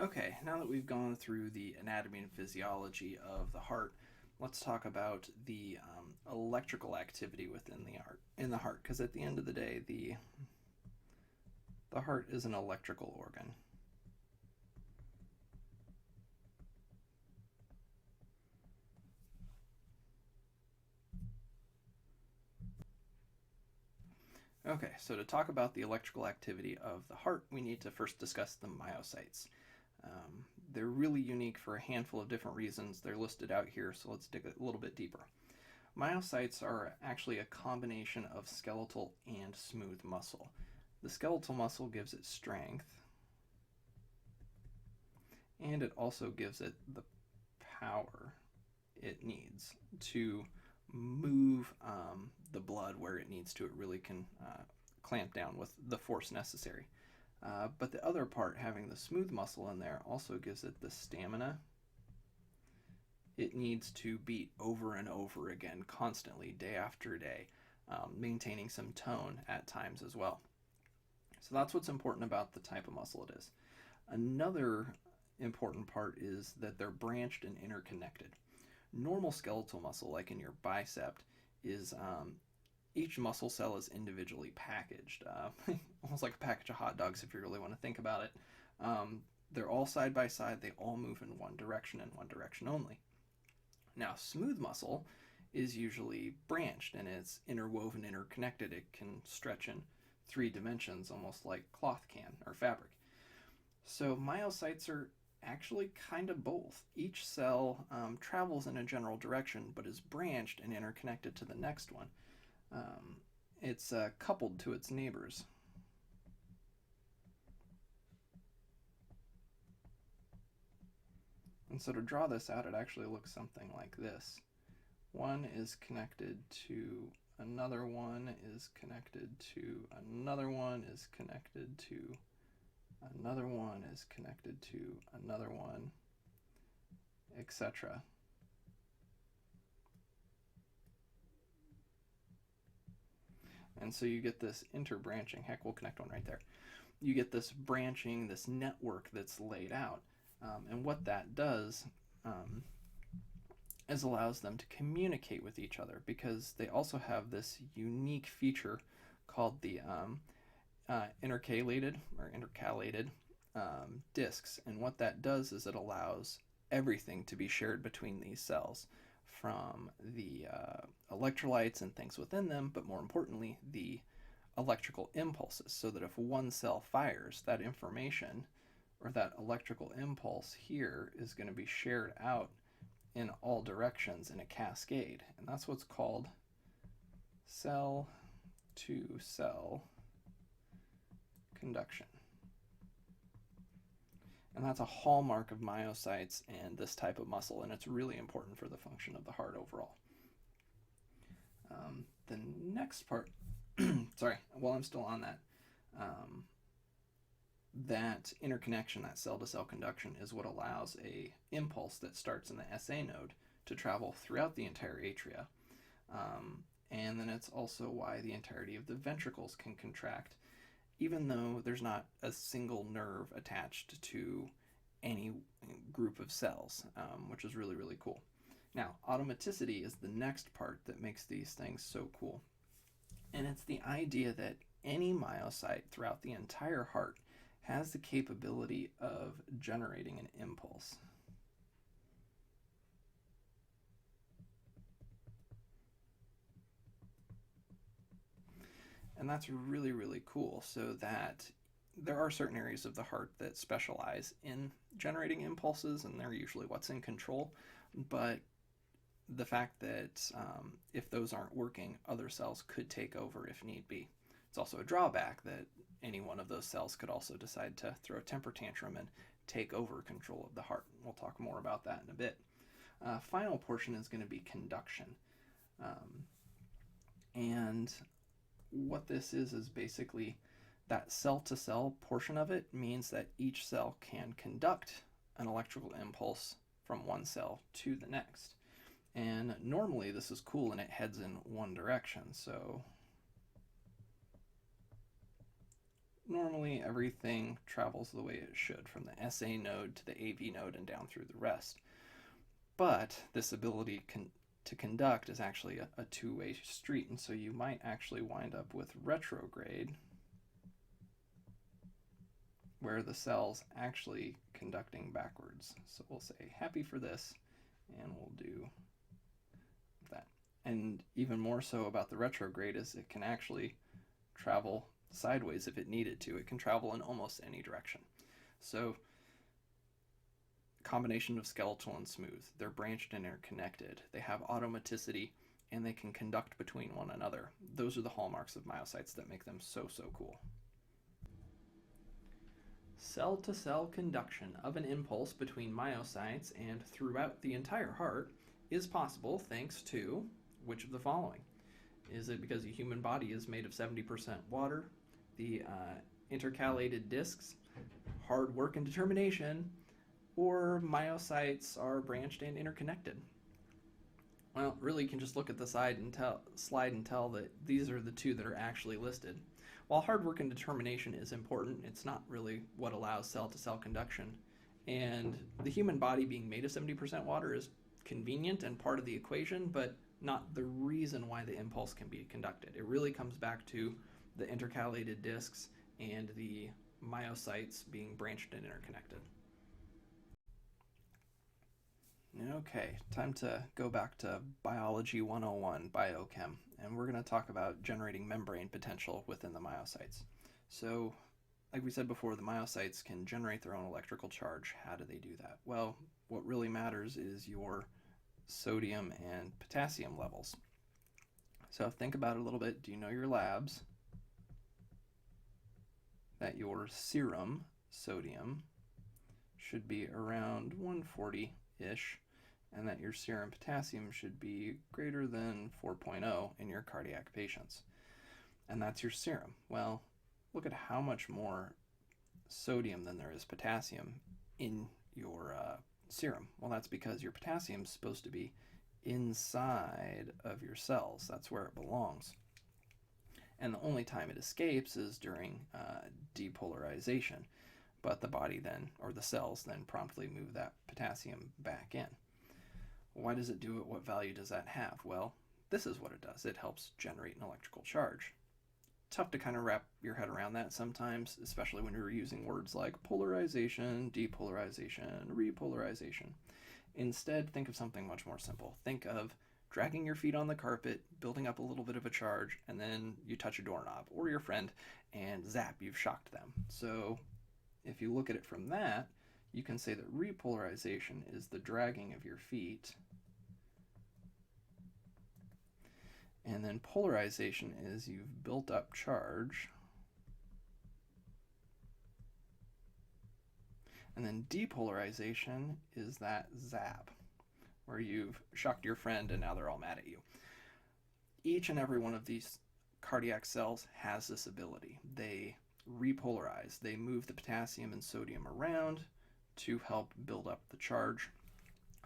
Okay, now that we've gone through the anatomy and physiology of the heart, let's talk about the electrical activity within the heart, because at the end of the day, the heart is an electrical organ. Okay, so to talk about the electrical activity of the heart, we need to first discuss the myocytes. They're really unique for a handful of different reasons. They're listed out here, so let's dig a little bit deeper. Myocytes are actually a combination of skeletal and smooth muscle. The skeletal muscle gives it strength, and it also gives it the power it needs to move the blood where it needs to. It really can clamp down with the force necessary. But the other part, having the smooth muscle in there, also gives it the stamina it needs to beat over and over again, constantly, day after day, maintaining some tone at times as well. So that's what's important about the type of muscle it is. Another important part is that they're branched and interconnected. Normal skeletal muscle, like in your bicep, is each muscle cell is individually packaged, almost like a package of hot dogs if you really want to think about it. They're all side by side, they all move in one direction and one direction only. Now, smooth muscle is usually branched and it's interwoven, interconnected. It can stretch in three dimensions, almost like cloth can or fabric. So, myocytes are actually kind of both. Each cell travels in a general direction but is branched and interconnected to the next one. It's coupled to its neighbors. And so to draw this out, it actually looks something like this. One is connected to another one, is connected to another one, is connected to another one, is connected to another one, etc. And so you get this interbranching. Heck, we'll connect one right there. You get this branching, this network that's laid out. And what that does is allows them to communicate with each other, because they also have this unique feature called the intercalated discs. And what that does is it allows everything to be shared between these cells, from the electrolytes and things within them, but more importantly, the electrical impulses, so that if one cell fires, that information or that electrical impulse here is going to be shared out in all directions in a cascade. And that's what's called cell to cell conduction. And that's a hallmark of myocytes and this type of muscle, and it's really important for the function of the heart overall. The next part, sorry, while I'm still on that, that interconnection, that cell-to-cell conduction, is what allows a impulse that starts in the SA node to travel throughout the entire atria. And then it's also why the entirety of the ventricles can contract, even though there's not a single nerve attached to any group of cells, which is really, really cool. Now, automaticity is the next part that makes these things so cool. And it's the idea that any myocyte throughout the entire heart has the capability of generating an impulse. And that's really, really cool, so that there are certain areas of the heart that specialize in generating impulses, and they're usually what's in control. But the fact that if those aren't working, other cells could take over if need be. It's also a drawback that any one of those cells could also decide to throw a temper tantrum and take over control of the heart. We'll talk more about that in a bit. Final portion is going to be conduction. And what this is basically that cell-to-cell portion of it means that each cell can conduct an electrical impulse from one cell to the next. And normally this is cool and it heads in one direction. So normally everything travels the way it should, from the SA node to the AV node and down through the rest. But this ability to conduct is actually a two-way street, and so you might actually wind up with retrograde, where the cell's actually conducting backwards. So we'll say happy for this, and we'll do that. And even more so about the retrograde is it can actually travel sideways if it needed to. It can travel in almost any direction. So combination of skeletal and smooth. They're branched and interconnected. They have automaticity, and they can conduct between one another. Those are the hallmarks of myocytes that make them so cool. Cell-to-cell conduction of an impulse between myocytes and throughout the entire heart is possible thanks to which of the following? Is it because the human body is made of 70% water, the intercalated discs, hard work and determination, or myocytes are branched and interconnected? Well, really you can just look at the slide and tell that these are the two that are actually listed. While hard work and determination is important, it's not really what allows cell-to-cell conduction. And the human body being made of 70% water is convenient and part of the equation, but not the reason why the impulse can be conducted. It really comes back to the intercalated discs and the myocytes being branched and interconnected. Okay, time to go back to Biology 101, Biochem, and we're going to talk about generating membrane potential within the myocytes. So, like we said before, the myocytes can generate their own electrical charge. How do they do that? Well, what really matters is your sodium and potassium levels. So think about it a little bit. Do you know your labs? That your serum sodium should be around 140-ish, and that your serum potassium should be greater than 4.0 in your cardiac patients. And that's your serum. Well, look at how much more sodium than there is potassium in your serum. Well, that's because your potassium is supposed to be inside of your cells. That's where it belongs. And the only time it escapes is during depolarization. But the body then, or the cells then, promptly move that potassium back in. Why does it do it? What value does that have? Well, this is what it does. It helps generate an electrical charge. Tough to kind of wrap your head around that sometimes, especially when you're using words like polarization, depolarization, repolarization. Instead, think of something much more simple. Think of dragging your feet on the carpet, building up a little bit of a charge, and then you touch a doorknob or your friend, and zap, you've shocked them. So if you look at it from that, you can say that repolarization is the dragging of your feet, and then polarization is you've built up charge, and then depolarization is that zap, where you've shocked your friend and now they're all mad at you. Each and every one of these cardiac cells has this ability. They repolarize. They move the potassium and sodium around to help build up the charge.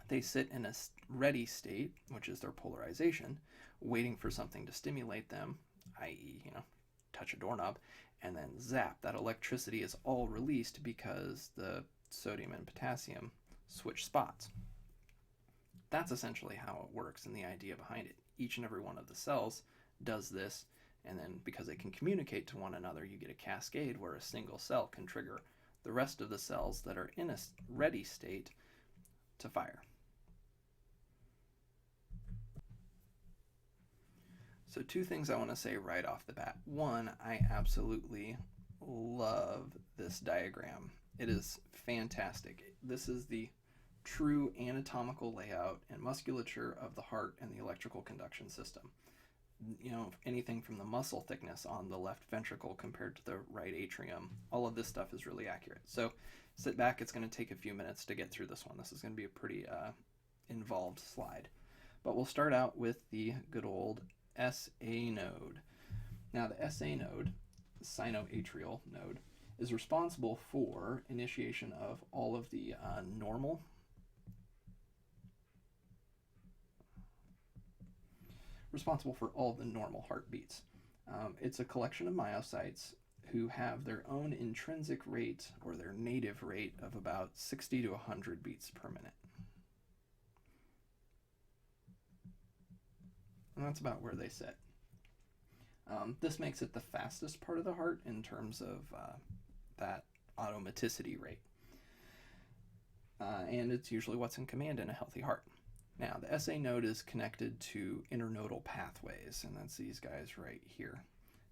They sit in a ready state, which is their polarization, waiting for something to stimulate them, i.e., touch a doorknob, and then zap. That electricity is all released because the sodium and potassium switch spots. That's essentially how it works and the idea behind it. Each and every one of the cells does this, and then because they can communicate to one another, you get a cascade where a single cell can trigger the rest of the cells that are in a ready state to fire. So two things I want to say right off the bat. One, I absolutely love this diagram. It is fantastic. This is the true anatomical layout and musculature of the heart and the electrical conduction system. Anything from the muscle thickness on the left ventricle compared to the right atrium, all of this stuff is really accurate. So sit back, it's going to take a few minutes to get through this one. This is going to be a pretty involved slide. But we'll start out with the good old SA node. Now the SA node, the sinoatrial node, is responsible for initiation of all of the normal heartbeats. It's a collection of myocytes who have their own intrinsic rate or their native rate of about 60 to 100 beats per minute. And that's about where they sit. This makes it the fastest part of the heart in terms of that automaticity rate. And it's usually what's in command in a healthy heart. Now, the SA node is connected to internodal pathways, and that's these guys right here.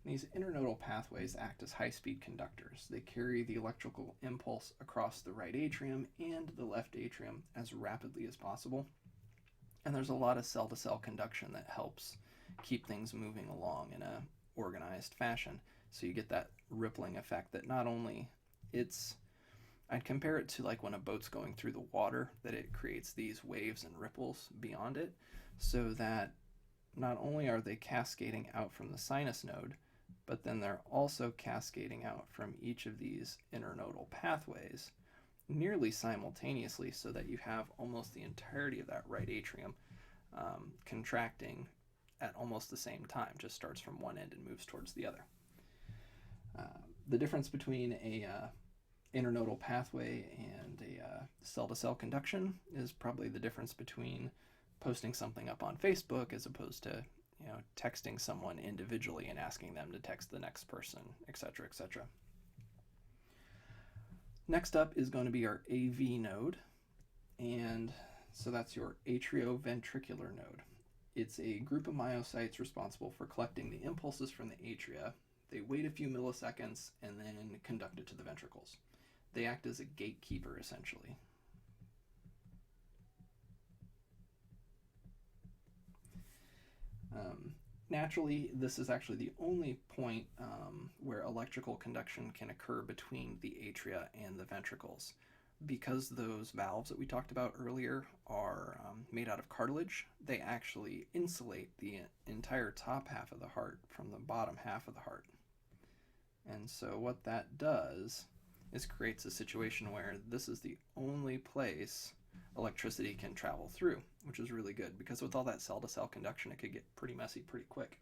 And these internodal pathways act as high-speed conductors. They carry the electrical impulse across the right atrium and the left atrium as rapidly as possible. And there's a lot of cell-to-cell conduction that helps keep things moving along in a organized fashion. So you get that rippling effect that not only I'd compare it to like when a boat's going through the water, that it creates these waves and ripples beyond it, so that not only are they cascading out from the sinus node, but then they're also cascading out from each of these internodal pathways nearly simultaneously, so that you have almost the entirety of that right atrium contracting at almost the same time, just starts from one end and moves towards the other. The difference between a internodal pathway and a cell-to-cell conduction is probably the difference between posting something up on Facebook as opposed to texting someone individually and asking them to text the next person, etc., etc. Next up is going to be our AV node, and so that's your Atrioventricular node. It's a group of myocytes responsible for collecting the impulses from the atria. They wait a few milliseconds and then conduct it to the ventricles. They act as a gatekeeper, essentially. Naturally, this is actually the only point where electrical conduction can occur between the atria and the ventricles. Because those valves that we talked about earlier are made out of cartilage, they actually insulate the entire top half of the heart from the bottom half of the heart. And so what that does is creates a situation where this is the only place electricity can travel through, which is really good, because with all that cell-to-cell conduction, it could get pretty messy pretty quick.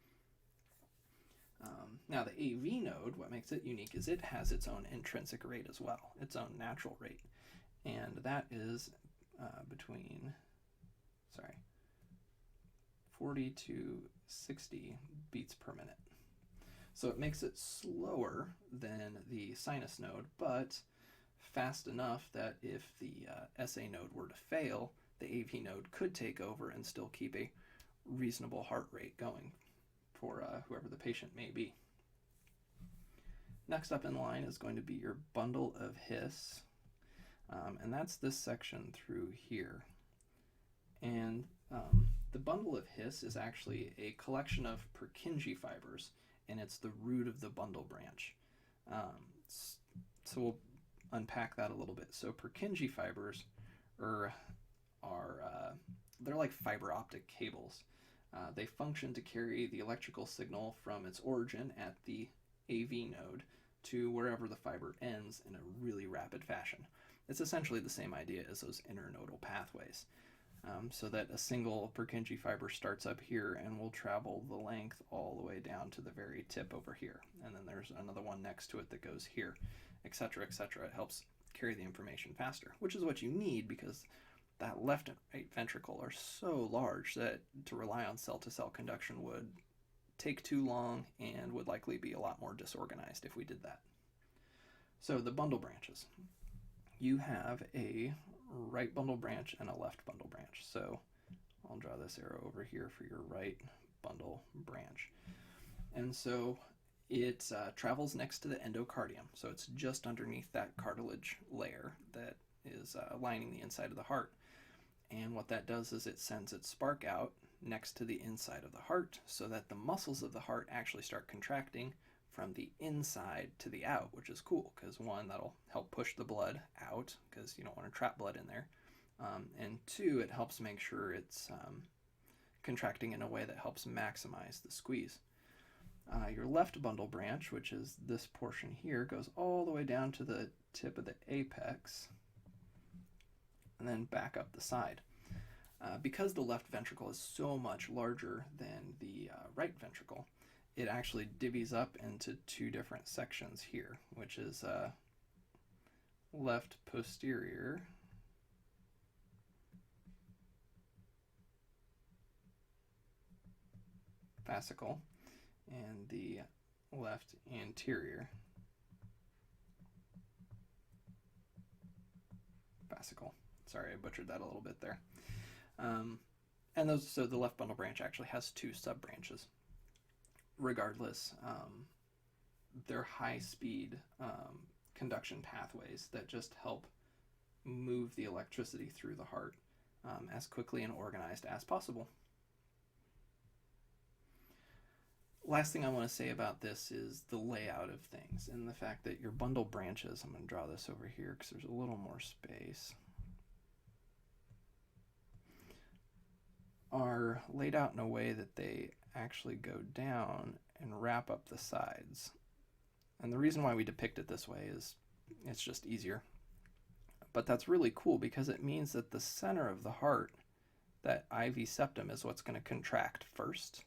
Now, the AV node, what makes it unique is it has its own intrinsic rate as well, its own natural rate, and that is between 40 to 60 beats per minute. So it makes it slower than the sinus node, but fast enough that if the SA node were to fail, the AV node could take over and still keep a reasonable heart rate going for whoever the patient may be. Next up in line is going to be your bundle of His, and that's this section through here. And the bundle of His is actually a collection of Purkinje fibers, and it's the root of the bundle branch. So we'll unpack that a little bit. So Purkinje fibers they're like fiber optic cables. They function to carry the electrical signal from its origin at the AV node to wherever the fiber ends in a really rapid fashion. It's essentially the same idea as those internodal pathways. So that a single Purkinje fiber starts up here and will travel the length all the way down to the very tip over here. And then there's another one next to it that goes here, etc., etc. It helps carry the information faster, which is what you need, because that left and right ventricle are so large that to rely on cell-to-cell conduction would take too long and would likely be a lot more disorganized if we did that. So the bundle branches. You have a right bundle branch and a left bundle branch. So I'll draw this arrow over here for your right bundle branch. And so it travels next to the endocardium. So it's just underneath that cartilage layer that is lining the inside of the heart. And what that does is it sends its spark out next to the inside of the heart, so that the muscles of the heart actually start contracting from the inside to the out, which is cool, because one, that'll help push the blood out, because you don't want to trap blood in there, and two, it helps make sure it's contracting in a way that helps maximize the squeeze. Your left bundle branch, which is this portion here, goes all the way down to the tip of the apex and then back up the side. Because the left ventricle is so much larger than the right ventricle, it actually divvies up into two different sections here, which is left posterior fascicle and the left anterior fascicle. Sorry, I butchered that a little bit there. And so the left bundle branch actually has two sub-branches. Regardless, they're high-speed conduction pathways that just help move the electricity through the heart as quickly and organized as possible. Last thing I want to say about this is the layout of things and the fact that your bundle branches, I'm going to draw this over here because there's a little more space, are laid out in a way that they actually go down and wrap up the sides. And the reason why we depict it this way is it's just easier. But that's really cool because it means that the center of the heart, that IV septum, is what's going to contract first,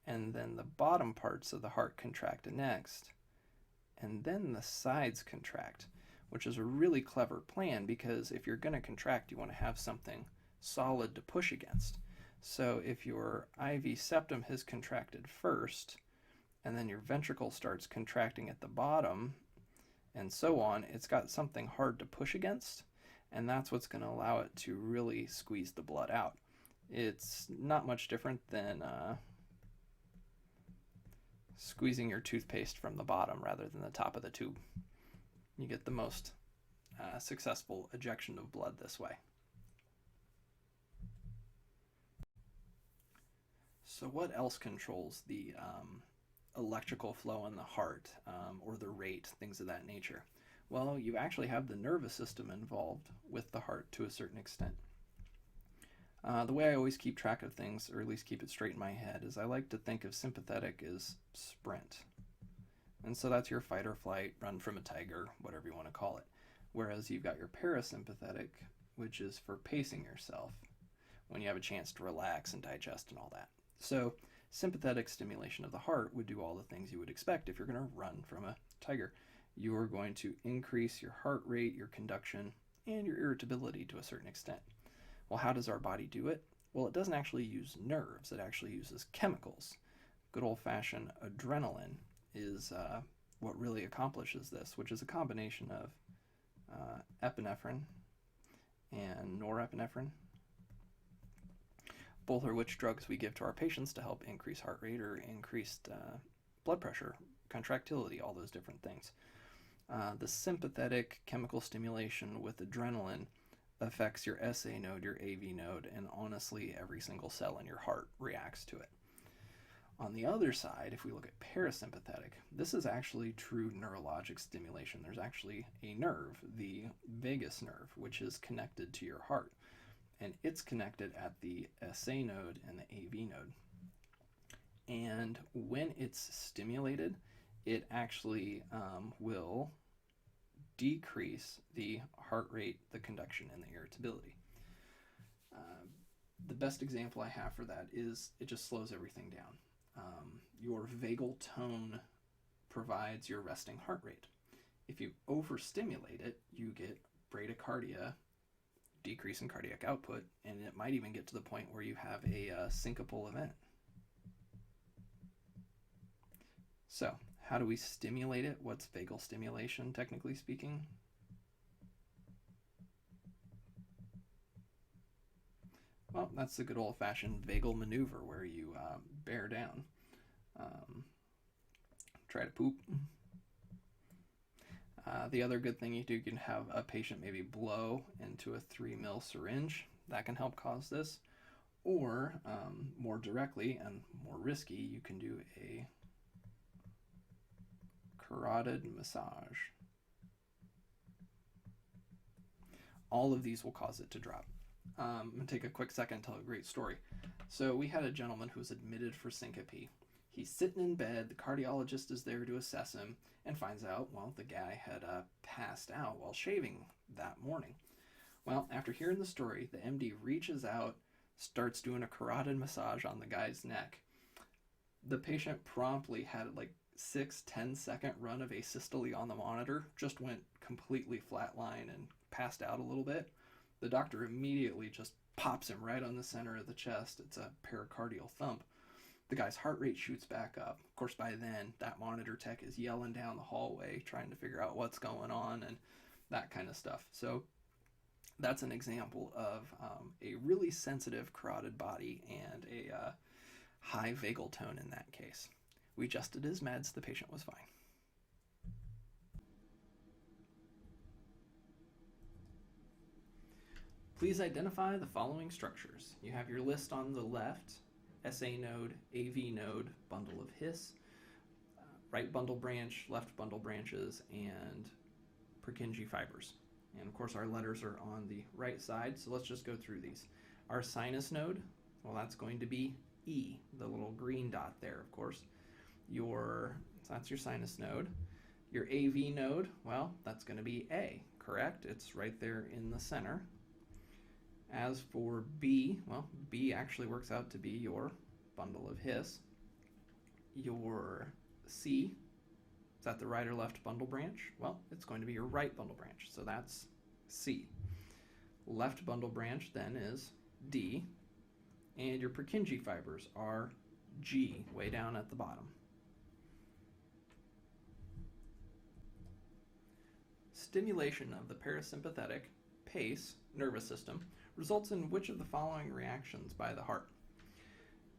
and then the bottom parts of the heart contract next, and then the sides contract, which is a really clever plan because if you're going to contract, you want to have something solid to push against. So if your IV septum has contracted first, and then your ventricle starts contracting at the bottom, and so on, it's got something hard to push against, and that's what's going to allow it to really squeeze the blood out. It's not much different than squeezing your toothpaste from the bottom rather than the top of the tube. You get the most successful ejection of blood this way. So what else controls the electrical flow in the heart, or the rate, things of that nature? Well, you actually have the nervous system involved with the heart to a certain extent. The way I always keep track of things, or at least keep it straight in my head, is I like to think of sympathetic as sprint. And so that's your fight or flight, run from a tiger, whatever you want to call it. Whereas you've got your parasympathetic, which is for pacing yourself when you have a chance to relax and digest and all that. So sympathetic stimulation of the heart would do all the things you would expect if you're going to run from a tiger. You're going to increase your heart rate, your conduction, and your irritability to a certain extent. Well, how does our body do it? Well, it doesn't actually use nerves. It actually uses chemicals. Good old-fashioned adrenaline is what really accomplishes this, which is a combination of epinephrine and norepinephrine, both are which drugs we give to our patients to help increase heart rate or increased blood pressure, contractility, all those different things. The sympathetic chemical stimulation with adrenaline affects your SA node, your AV node, and honestly every single cell in your heart reacts to it. On the other side, if we look at parasympathetic, this is actually true neurologic stimulation. There's actually a nerve, the vagus nerve, which is connected to your heart. And it's connected at the SA node and the AV node. And when it's stimulated, it actually will decrease the heart rate, the conduction, and the irritability. The best example I have for that is it just slows everything down. Your vagal tone provides your resting heart rate. If you overstimulate it, you get bradycardia, decrease in cardiac output, and it might even get to the point where you have a syncopal event. So, how do we stimulate it? What's vagal stimulation, technically speaking? Well, that's the good old-fashioned vagal maneuver where you bear down. Try to poop. The other good thing you do, you can have a patient maybe blow into a 3 ml syringe. That can help cause this. Or, more directly and more risky, you can do a carotid massage. All of these will cause it to drop. I'm going to take a quick second to tell a great story. So we had a gentleman who was admitted for syncope. He's sitting in bed, the cardiologist is there to assess him, and finds out, well, the guy had passed out while shaving that morning. Well, after hearing the story, the MD reaches out, starts doing a carotid massage on the guy's neck. The patient promptly had like 6-10 second run of asystole on the monitor, just went completely flatline and passed out a little bit. The doctor immediately just pops him right on the center of the chest. It's a pericardial thump. The guy's heart rate shoots back up. Of course, by then, that monitor tech is yelling down the hallway, trying to figure out what's going on and that kind of stuff. So that's an example of a really sensitive carotid body and a high vagal tone in that case. We adjusted his meds, the patient was fine. Please identify the following structures. You have your list on the left: SA node, AV node, bundle of His, right bundle branch, left bundle branches, and Purkinje fibers. And of course our letters are on the right side, so let's just go through these. Our sinus node, well, that's going to be E, the little green dot there, of course. So that's your sinus node. Your AV node, well, that's going to be A, correct? It's right there in the center. As for B, well, B actually works out to be your bundle of His. Your C, is that the right or left bundle branch? Well, it's going to be your right bundle branch, so that's C. Left bundle branch then is D, and your Purkinje fibers are G, way down at the bottom. Stimulation of the parasympathetic PACE nervous system results in which of the following reactions by the heart?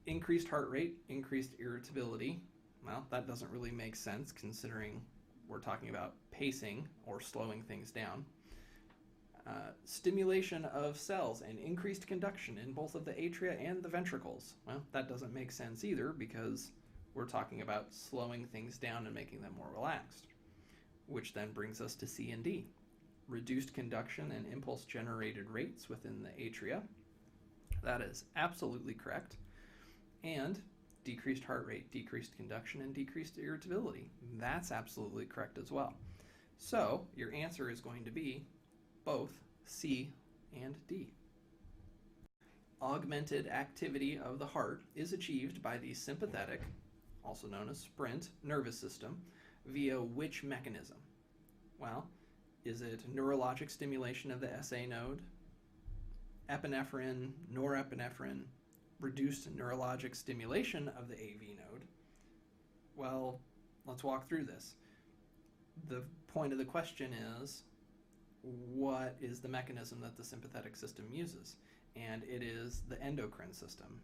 Increased heart rate, increased irritability. Well, that doesn't really make sense considering we're talking about pacing or slowing things down. Stimulation of cells and increased conduction in both of the atria and the ventricles. Well, that doesn't make sense either because we're talking about slowing things down and making them more relaxed, which then brings us to C and D. Reduced conduction and impulse generated rates within the atria. That is absolutely correct. And decreased heart rate, decreased conduction, and decreased irritability. That's absolutely correct as well. So your answer is going to be both C and D. Augmented activity of the heart is achieved by the sympathetic, also known as sprint, nervous system via which mechanism? Well, is it neurologic stimulation of the SA node, epinephrine, norepinephrine, reduced neurologic stimulation of the AV node? Well, let's walk through this. The point of the question is, what is the mechanism that the sympathetic system uses? And it is the endocrine system.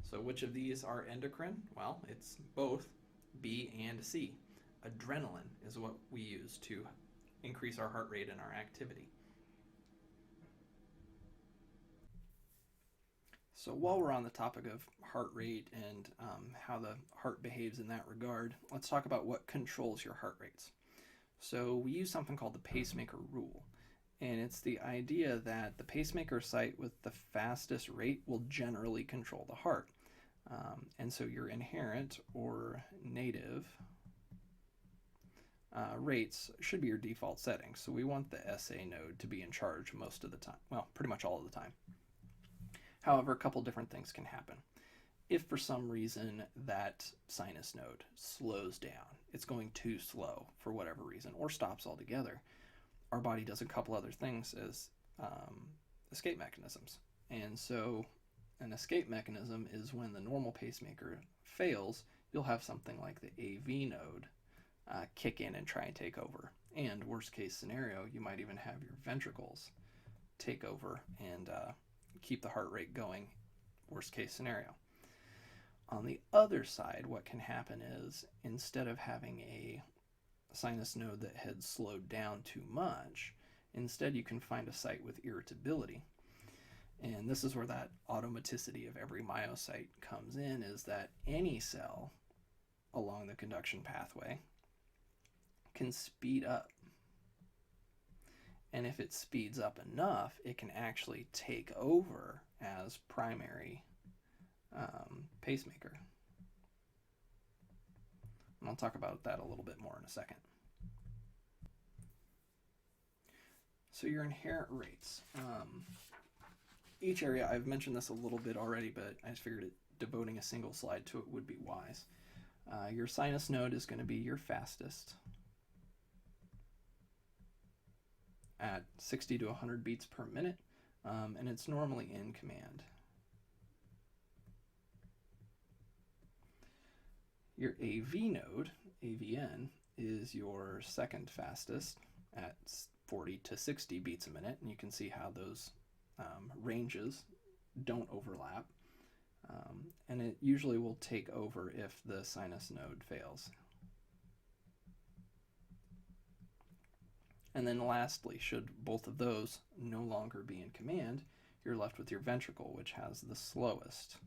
So which of these are endocrine? Well, it's both B and C. Adrenaline is what we use to increase our heart rate and our activity. So while we're on the topic of heart rate and how the heart behaves in that regard, let's talk about what controls your heart rates. So we use something called the pacemaker rule, and it's the idea that the pacemaker site with the fastest rate will generally control the heart. And so your inherent or native rates should be your default settings. So we want the SA node to be in charge most of the time, well, pretty much all of the time. However, a couple different things can happen. If for some reason that sinus node slows down, it's going too slow for whatever reason, or stops altogether, our body does a couple other things as escape mechanisms. And so an escape mechanism is when the normal pacemaker fails, you'll have something like the AV node kick in and try and take over. And worst case scenario, you might even have your ventricles take over and keep the heart rate going, worst case scenario. On the other side, what can happen is instead of having a sinus node that had slowed down too much, instead you can find a site with irritability. And this is where that automaticity of every myocyte comes in, is that any cell along the conduction pathway can speed up. And if it speeds up enough, it can actually take over as primary pacemaker. And I'll talk about that a little bit more in a second. So your inherent rates. each area, I've mentioned this a little bit already, but I just figured devoting a single slide to it would be wise. Your sinus node is going to be your fastest at 60 to 100 beats per minute, and it's normally in command. Your AV node, AVN, is your second fastest at 40 to 60 beats a minute, and you can see how those ranges don't overlap, and it usually will take over if the sinus node fails. And then lastly, should both of those no longer be in command, you're left with your ventricle, which has the slowest.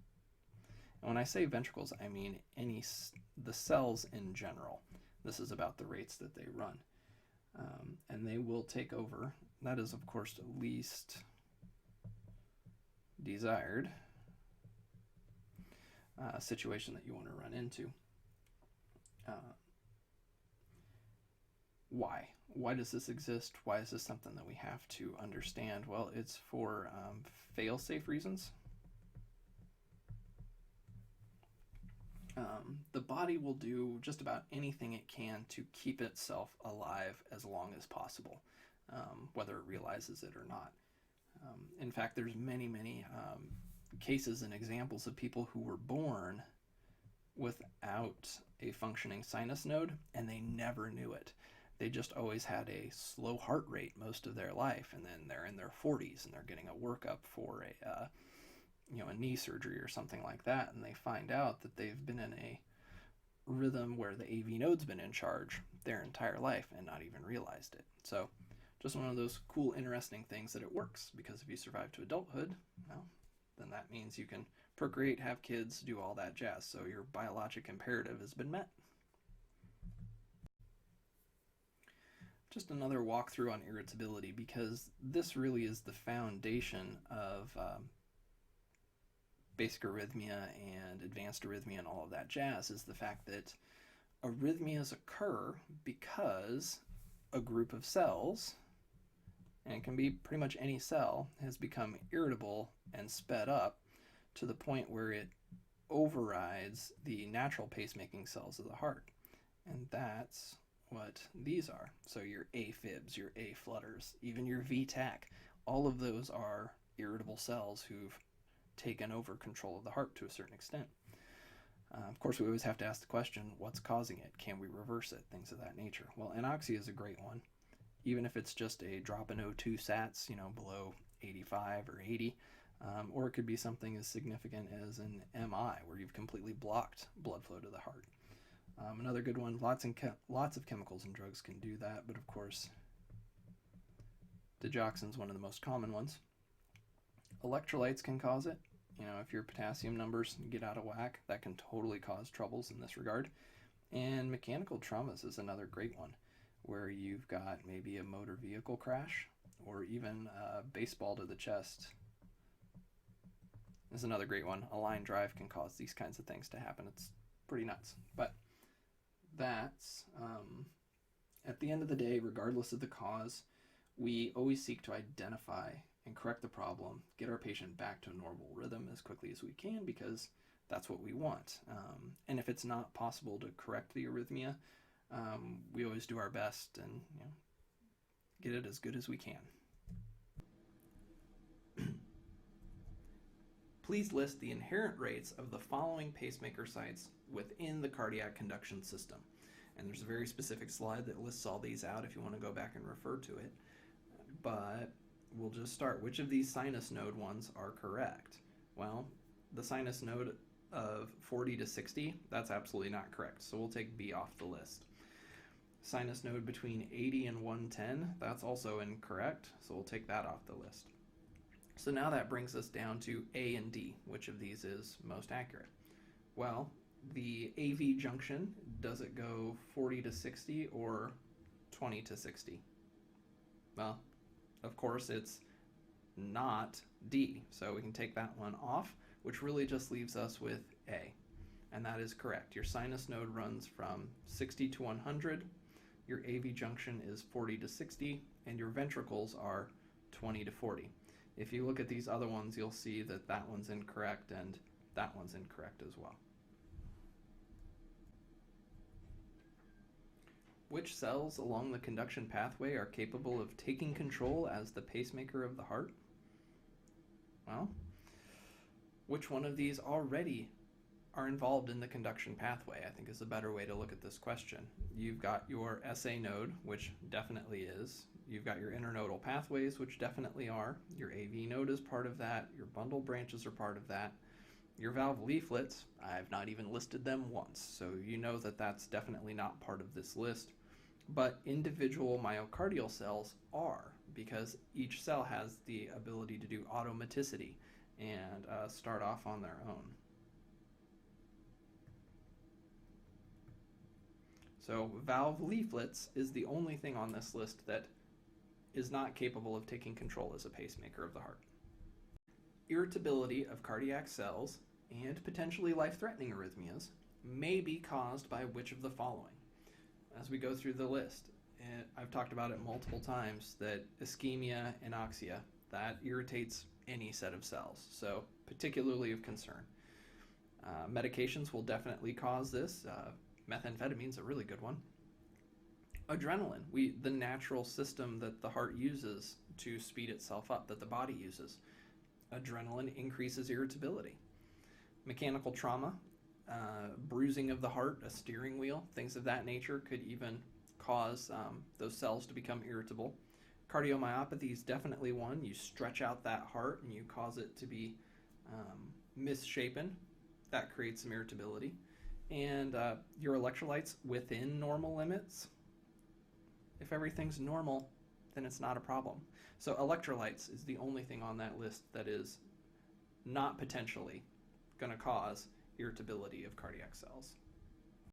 And when I say ventricles, I mean the cells in general. This is about the rates that they run. And they will take over. That is, of course, the least desired situation that you want to run into. Why? Why does this exist? Why is this something that we have to understand? Well, it's for fail-safe reasons. The body will do just about anything it can to keep itself alive as long as possible, whether it realizes it or not. In fact, there's many cases and examples of people who were born without a functioning sinus node, and they never knew it. They just always had a slow heart rate most of their life, and then they're in their 40s and they're getting a workup for a knee surgery or something like that, and they find out that they've been in a rhythm where the AV node's been in charge their entire life and not even realized it. So just one of those cool, interesting things that it works, because if you survive to adulthood, well, then that means you can procreate, have kids, do all that jazz. So your biologic imperative has been met. Just another walkthrough on irritability, because this really is the foundation of basic arrhythmia and advanced arrhythmia and all of that jazz, is the fact that arrhythmias occur because a group of cells, and it can be pretty much any cell, has become irritable and sped up to the point where it overrides the natural pacemaking cells of the heart. And that's what these are. So your AFibs, your A flutters, even your VTAC, all of those are irritable cells who've taken over control of the heart to a certain extent. Of course, we always have to ask the question, what's causing it? Can we reverse it? Things of that nature. Well, anoxia is a great one. Even if it's just a drop in O2 sats, below 85 or 80, or it could be something as significant as an MI, where you've completely blocked blood flow to the heart. Another good one, lots of chemicals and drugs can do that, but of course, digoxin is one of the most common ones. Electrolytes can cause it. If your potassium numbers get out of whack, that can totally cause troubles in this regard. And mechanical traumas is another great one, where you've got maybe a motor vehicle crash, or even a baseball to the chest is another great one. A line drive can cause these kinds of things to happen. It's pretty nuts. But that's, at the end of the day, regardless of the cause, we always seek to identify and correct the problem, get our patient back to a normal rhythm as quickly as we can, because that's what we want. And if it's not possible to correct the arrhythmia, we always do our best and get it as good as we can. Please list the inherent rates of the following pacemaker sites within the cardiac conduction system. And there's a very specific slide that lists all these out if you want to go back and refer to it. But we'll just start. Which of these sinus node ones are correct? Well, the sinus node of 40 to 60, that's absolutely not correct. So we'll take B off the list. Sinus node between 80 and 110, that's also incorrect. So we'll take that off the list. So now that brings us down to A and D. Which of these is most accurate? Well, the AV junction, does it go 40 to 60 or 20 to 60? Well, of course, it's not D, so we can take that one off, which really just leaves us with A, and that is correct. Your sinus node runs from 60 to 100, your AV junction is 40 to 60, and your ventricles are 20 to 40. If you look at these other ones, you'll see that that one's incorrect and that one's incorrect as well. Which cells along the conduction pathway are capable of taking control as the pacemaker of the heart? Well, which one of these already are involved in the conduction pathway, I think is a better way to look at this question. You've got your SA node, which definitely is. You've got your internodal pathways, which definitely are. Your AV node is part of that. Your bundle branches are part of that. Your valve leaflets, I've not even listed them once, so you know that that's definitely not part of this list. But individual myocardial cells are, because each cell has the ability to do automaticity and start off on their own. So valve leaflets is the only thing on this list that is not capable of taking control as a pacemaker of the heart. Irritability of cardiac cells and potentially life-threatening arrhythmias may be caused by which of the following? As we go through the list, I've talked about it multiple times that ischemia and anoxia, that irritates any set of cells, so particularly of concern. Medications will definitely cause this. Methamphetamine's a really good one. Adrenaline, the natural system that the heart uses to speed itself up, that the body uses. Adrenaline increases irritability. Mechanical trauma, bruising of the heart, a steering wheel, things of that nature could even cause those cells to become irritable. Cardiomyopathy is definitely one. You stretch out that heart and you cause it to be misshapen. That creates some irritability. And your electrolytes within normal limits. If everything's normal, then it's not a problem. So electrolytes is the only thing on that list that is not potentially going to cause irritability of cardiac cells.